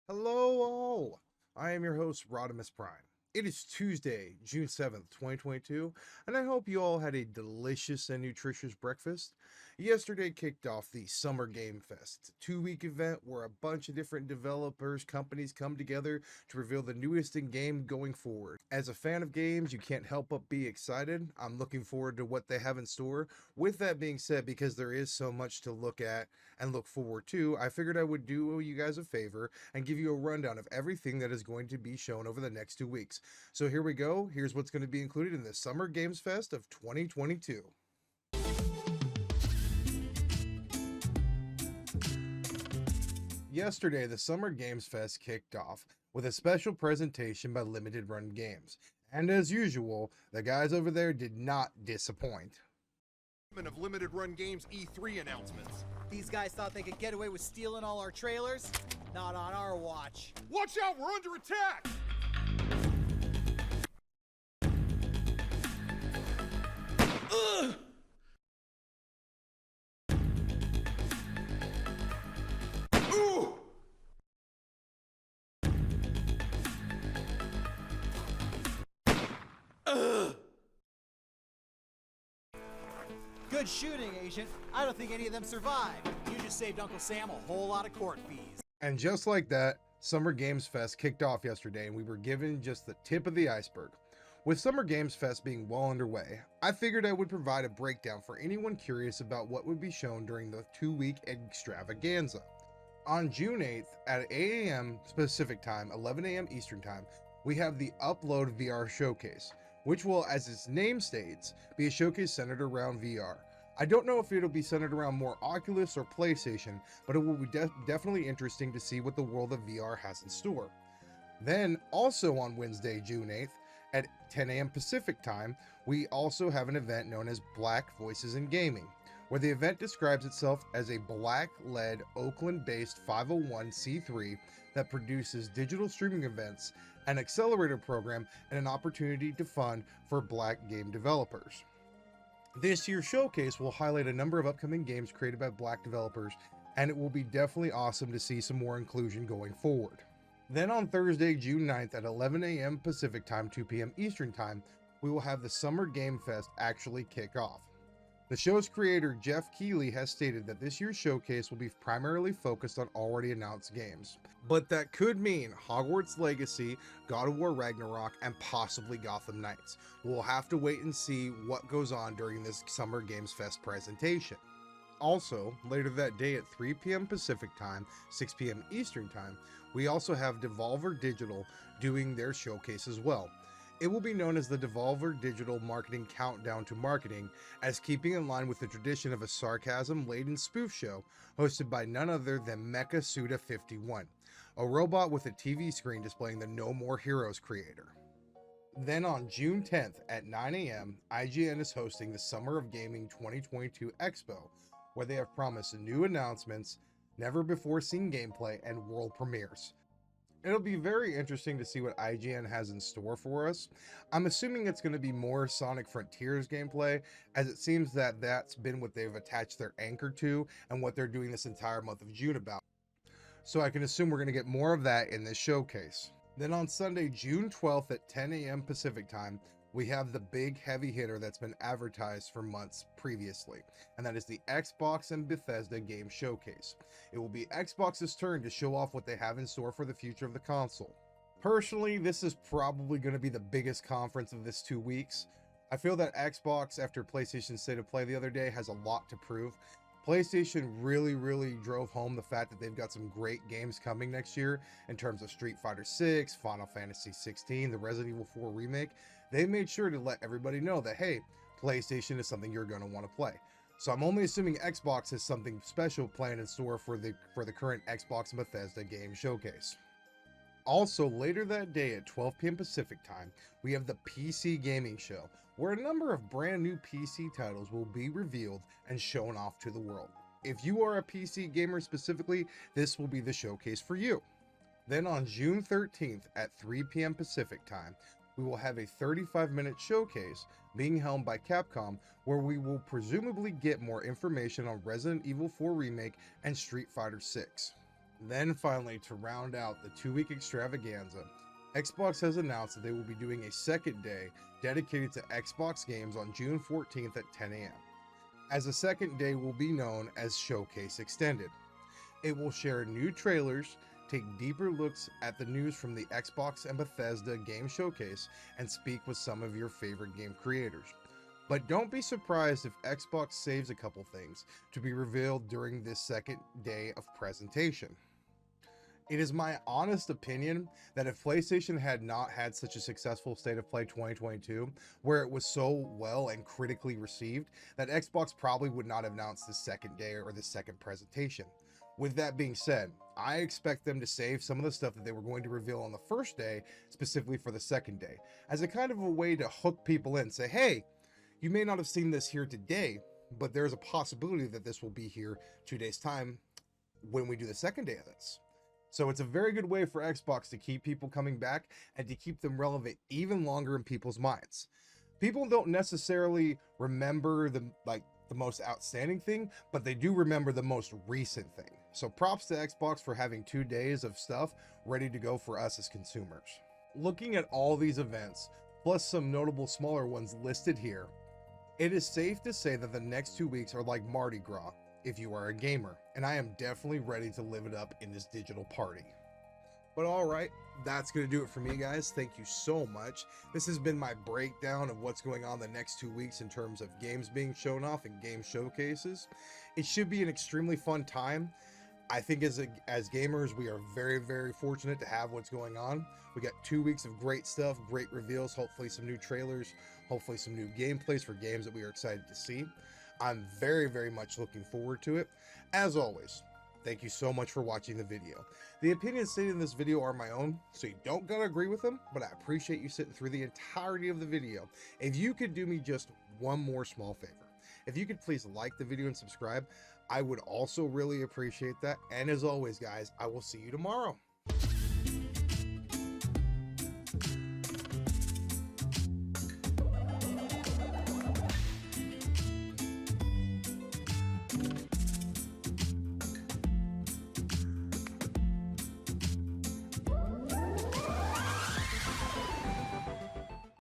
Hello all! I am your host, Rodimus Prime. It is Tuesday, June 7th, 2022, and I hope you all had a delicious and nutritious breakfast. Yesterday kicked off the Summer Game Fest, a 2-week event where a bunch of different developers, companies come together to reveal the newest in game going forward. As a fan of games, you can't help but be excited. I'm looking forward to what they have in store. With that being said, because there is so much to look at and look forward to, I figured I would do you guys a favor and give you a rundown of everything that is going to be shown over the next 2 weeks. So here we go. Here's what's going to be included in the Summer Games Fest of 2022. Yesterday, the Summer Games Fest kicked off with a special presentation by Limited Run Games. And as usual, the guys over there did not disappoint. Of Limited Run Games E3 announcements. These guys thought they could get away with stealing all our trailers? Not on our watch. Watch out, we're under attack! Ugh! Ooh! Ugh! Good shooting, Agent. I don't think any of them survived. You just saved Uncle Sam a whole lot of court fees. And just like that, Summer Games Fest kicked off yesterday and we were given just the tip of the iceberg. With Summer Games Fest being well underway, I figured I would provide a breakdown for anyone curious about what would be shown during the 2-week extravaganza. On June 8th at 8 a.m. Pacific Time, 11 a.m. Eastern Time, we have the Upload VR Showcase, which will, as its name states, be a showcase centered around VR. I don't know if it'll be centered around more Oculus or PlayStation, but it will be definitely interesting to see what the world of VR has in store. Then, also on Wednesday, June 8th, at 10 a.m. Pacific Time, we also have an event known as Black Voices in Gaming, where the event describes itself as a Black-led, Oakland-based 501c3 that produces digital streaming events, an accelerator program, and an opportunity to fund for Black game developers. This year's showcase will highlight a number of upcoming games created by Black developers, and it will be definitely awesome to see some more inclusion going forward. Then on Thursday, June 9th at 11 a.m. Pacific Time, 2 p.m. Eastern Time, we will have the Summer Game Fest actually kick off. The show's creator, Jeff Keighley, has stated that this year's showcase will be primarily focused on already announced games. But that could mean Hogwarts Legacy, God of War Ragnarok, and possibly Gotham Knights. We'll have to wait and see what goes on during this Summer Games Fest presentation. Also, later that day at 3 p.m. Pacific Time, 6 p.m. Eastern Time, we also have Devolver Digital doing their showcase as well. It will be known as the Devolver Digital Marketing Countdown to Marketing, as keeping in line with the tradition of a sarcasm-laden spoof show hosted by none other than Mecha Suda 51, a robot with a TV screen displaying the No More Heroes creator. Then on June 10th at 9 a.m., IGN is hosting the Summer of Gaming 2022 Expo, where they have promised new announcements, never-before-seen gameplay, and world premieres. It'll be very interesting to see what IGN has in store for us. I'm assuming it's going to be more Sonic Frontiers gameplay, as it seems that that's been what they've attached their anchor to and what they're doing this entire month of June about. So I can assume we're going to get more of that in this showcase. Then on Sunday, June 12th at 10 a.m. Pacific Time, we have the big heavy hitter that's been advertised for months previously, and that is the Xbox and Bethesda Game Showcase. It will be Xbox's turn to show off what they have in store for the future of the console. Personally, this is probably going to be the biggest conference of this 2 weeks. I feel that Xbox, after PlayStation's State of Play the other day, has a lot to prove. PlayStation really drove home the fact that they've got some great games coming next year in terms of Street Fighter 6, Final Fantasy 16, the Resident Evil 4 remake. They made sure to let everybody know that, hey, PlayStation is something you're going to want to play. So I'm only assuming Xbox has something special planned in store for the current Xbox and Bethesda game showcase. Also, later that day at 12 p.m. Pacific Time, we have the PC Gaming Show, where a number of brand new PC titles will be revealed and shown off to the world. If you are a PC gamer specifically, this will be the showcase for you. Then on June 13th at 3 p.m. Pacific Time, we will have a 35-minute showcase being held by Capcom, where we will presumably get more information on Resident Evil 4 Remake and Street Fighter 6. Then finally, to round out the 2-week extravaganza, Xbox has announced that they will be doing a second day dedicated to Xbox games on June 14th at 10 a.m. As the second day will be known as Showcase Extended. It will share new trailers, take deeper looks at the news from the Xbox and Bethesda game showcase, and speak with some of your favorite game creators. But don't be surprised if Xbox saves a couple things to be revealed during this second day of presentation. It is my honest opinion that if PlayStation had not had such a successful State of Play 2022, where it was so well and critically received, that Xbox probably would not have announced the second day or the second presentation. With that being said, I expect them to save some of the stuff that they were going to reveal on the first day, specifically for the second day, as a kind of a way to hook people in, say, hey, you may not have seen this here today, but there's a possibility that this will be here 2 days' time when we do the second day of this. So it's a very good way for Xbox to keep people coming back and to keep them relevant even longer in people's minds. People don't necessarily remember the most outstanding thing, but they do remember the most recent thing. So props to Xbox for having 2 days of stuff ready to go for us as consumers. Looking at all these events, plus some notable smaller ones listed here, it is safe to say that the next 2 weeks are like Mardi Gras if you are a gamer, and I am definitely ready to live it up in this digital party. But alright, that's going to do it for me, guys. Thank you so much. This has been my breakdown of what's going on the next 2 weeks in terms of games being shown off and game showcases. It should be an extremely fun time. I think as gamers, we are very, very fortunate to have what's going on. We got 2 weeks of great stuff, great reveals, hopefully some new trailers, hopefully some new gameplays for games that we are excited to see. I'm very, very much looking forward to it. As always, thank you so much for watching the video. The opinions stated in this video are my own, so you don't gotta agree with them, but I appreciate you sitting through the entirety of the video. If you could do me just one more small favor, if you could please like the video and subscribe, I would also really appreciate that. And as always, guys, I will see you tomorrow.